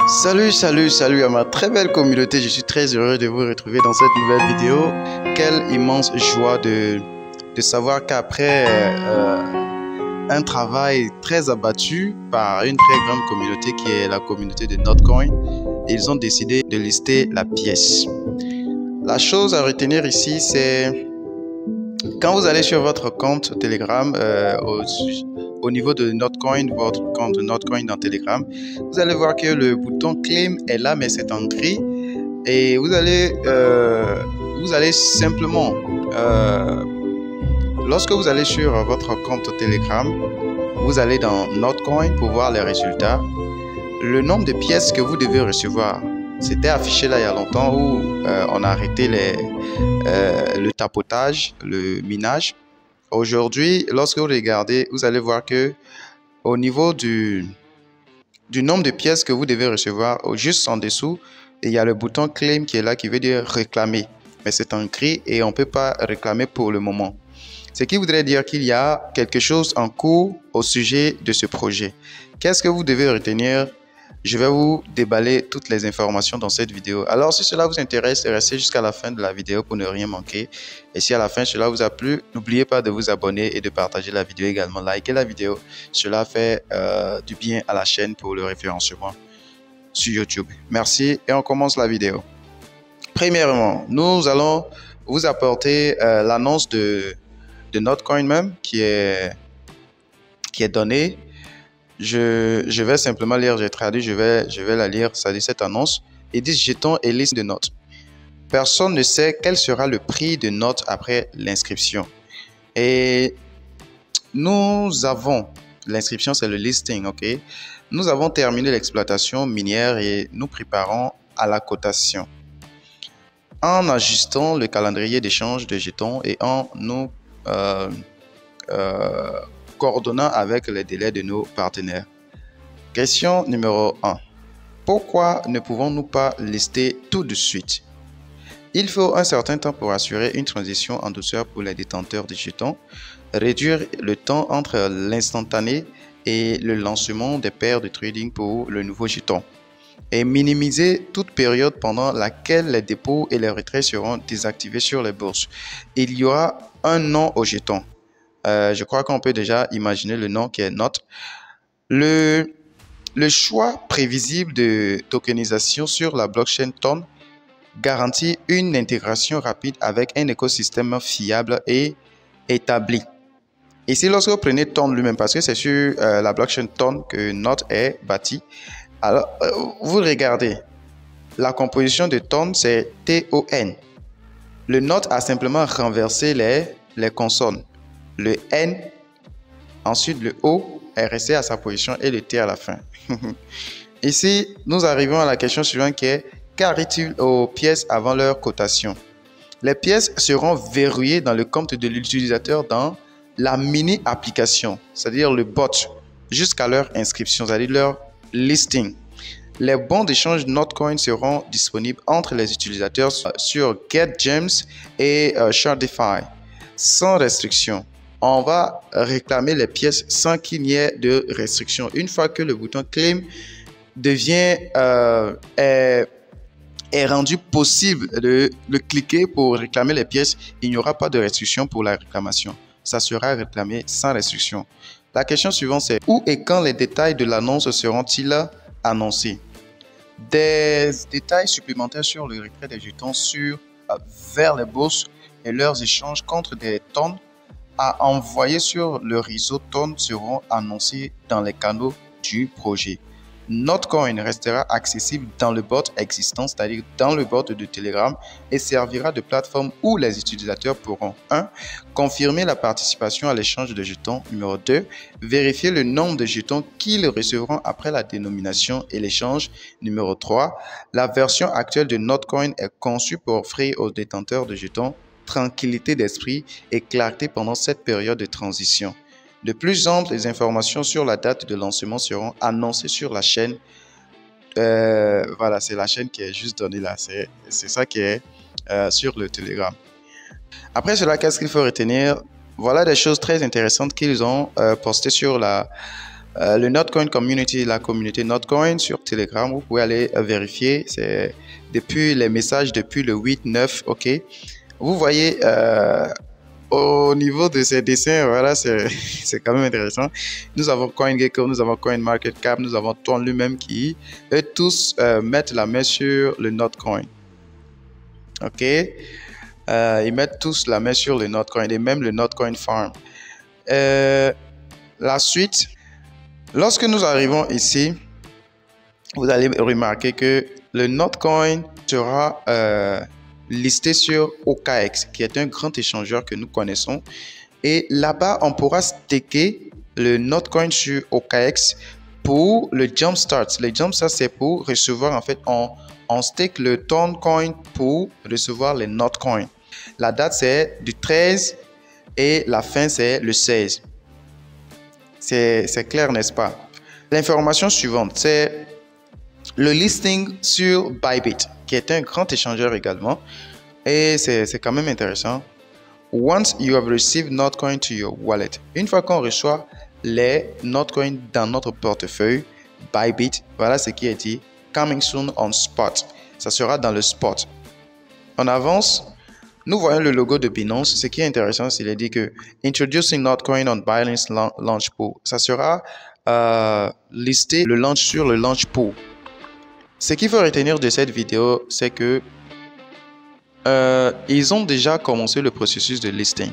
Salut à ma très belle communauté, je suis très heureux de vous retrouver dans cette nouvelle vidéo. Quelle immense joie de savoir qu'après un travail très abattu par une très grande communauté qui est la communauté de Notcoin, ils ont décidé de lister la pièce. La chose à retenir ici, c'est quand vous allez sur votre compte Telegram, au niveau de Notcoin, votre compte Notcoin dans Telegram, vous allez voir que le bouton Claim est là, mais c'est en gris. Et vous allez simplement, lorsque vous allez sur votre compte Telegram, vous allez dans Notcoin pour voir les résultats. Le nombre de pièces que vous devez recevoir, c'était affiché là il y a longtemps où on a arrêté le tapotage, le minage. Aujourd'hui, lorsque vous regardez, vous allez voir que au niveau du nombre de pièces que vous devez recevoir, juste en dessous, il y a le bouton Claim qui est là, qui veut dire réclamer. Mais c'est en gris et on ne peut pas réclamer pour le moment. Ce qui voudrait dire qu'il y a quelque chose en cours au sujet de ce projet. Qu'est-ce que vous devez retenir? Je vais vous déballer toutes les informations dans cette vidéo. Alors, si cela vous intéresse, restez jusqu'à la fin de la vidéo pour ne rien manquer. Et si à la fin cela vous a plu, n'oubliez pas de vous abonner et de partager la vidéo également. Likez la vidéo. Cela fait du bien à la chaîne pour le référencement sur YouTube. Merci et on commence la vidéo. Premièrement, nous allons vous apporter l'annonce de Notcoin même qui est donnée. Je vais simplement lire, j'ai traduit, je vais la lire, ça dit cette annonce. Ils disent jetons et liste de notes. Personne ne sait quel sera le prix de notes après l'inscription. Et nous avons, l'inscription c'est le listing, ok? Nous avons terminé l'exploitation minière et nous préparons à la cotation. En ajustant le calendrier d'échange de jetons et en nous coordonnant avec les délais de nos partenaires. Question numéro 1. Pourquoi ne pouvons-nous pas lister tout de suite? Il faut un certain temps pour assurer une transition en douceur pour les détenteurs de jetons, réduire le temps entre l'instantané et le lancement des paires de trading pour le nouveau jeton, et minimiser toute période pendant laquelle les dépôts et les retraits seront désactivés sur les bourses. Il y aura un nom au jeton. Je crois qu'on peut déjà imaginer le nom qui est Not. Le choix prévisible de tokenisation sur la blockchain Ton garantit une intégration rapide avec un écosystème fiable et établi. Ici, lorsque vous prenez Ton lui-même, parce que c'est sur la blockchain Ton que Not est bâti, alors vous regardez, la composition de Ton, c'est TON. Le Not a simplement renversé les consonnes. Le N, ensuite le O est resté à sa position et le T à la fin. Ici, nous arrivons à la question suivante qui est qu'arrive-t-il aux pièces avant leur cotation? Les pièces seront verrouillées dans le compte de l'utilisateur dans la mini-application, c'est-à-dire le bot, jusqu'à leur inscription, c'est-à-dire leur listing. Les bons d'échange Notcoin seront disponibles entre les utilisateurs sur GetGems et Shardify, sans restriction. On va réclamer les pièces sans qu'il n'y ait de restriction. Une fois que le bouton Claim est rendu possible de le cliquer pour réclamer les pièces, il n'y aura pas de restriction pour la réclamation. Ça sera réclamé sans restriction. La question suivante, c'est où et quand les détails de l'annonce seront-ils annoncés? Des détails supplémentaires sur le retrait des jetons vers les bourses et leurs échanges contre des tonnes à envoyer sur le réseau Ton seront annoncés dans les canaux du projet. Notcoin restera accessible dans le bot existant, c'est-à-dire dans le bot de Telegram, et servira de plateforme où les utilisateurs pourront 1. Confirmer la participation à l'échange de jetons. Numéro 2. Vérifier le nombre de jetons qu'ils recevront après la dénomination et l'échange. Numéro 3. La version actuelle de Notcoin est conçue pour offrir aux détenteurs de jetons tranquillité d'esprit et clarté pendant cette période de transition. De plus amples informations sur la date de lancement seront annoncées sur la chaîne. Voilà, c'est la chaîne qui est juste donnée là. C'est ça qui est sur le Telegram. Après cela, qu'est-ce qu'il faut retenir? Voilà des choses très intéressantes qu'ils ont postées sur la Le Notcoin Community, la communauté Notcoin sur Telegram, vous pouvez aller vérifier. C'est depuis les messages depuis le 8-9, ok. Vous voyez au niveau de ces dessins, voilà, c'est quand même intéressant. Nous avons CoinGecko, nous avons CoinMarketCap, nous avons Ton lui-même qui, eux tous, mettent la main sur le Notcoin. Ok. Ils mettent tous la main sur le Notcoin et même le Notcoin Farm. La suite, lorsque nous arrivons ici, vous allez remarquer que le Notcoin sera listé sur OKX, qui est un grand échangeur que nous connaissons. Et là-bas, on pourra staker le Notcoin sur OKX pour le Jumpstart. Le Jumpstart, c'est pour recevoir, en fait, on stake le Toncoin pour recevoir les Notcoin. La date, c'est du 13 et la fin, c'est le 16. C'est clair, n'est-ce pas? L'information suivante, c'est le listing sur Bybit, qui est un grand échangeur également. Et c'est quand même intéressant. Once you have received Notcoin to your wallet, une fois qu'on reçoit les Notcoin dans notre portefeuille, Bybit, voilà ce qui est dit, coming soon on spot. Ça sera dans le spot. On avance. Nous voyons le logo de Binance. Ce qui est intéressant, c'est qu'il dit que Introducing Notcoin on Binance Launch Pool. Ça sera listé le launch sur le Launch Pool. Ce qu'il faut retenir de cette vidéo, c'est que ils ont déjà commencé le processus de listing.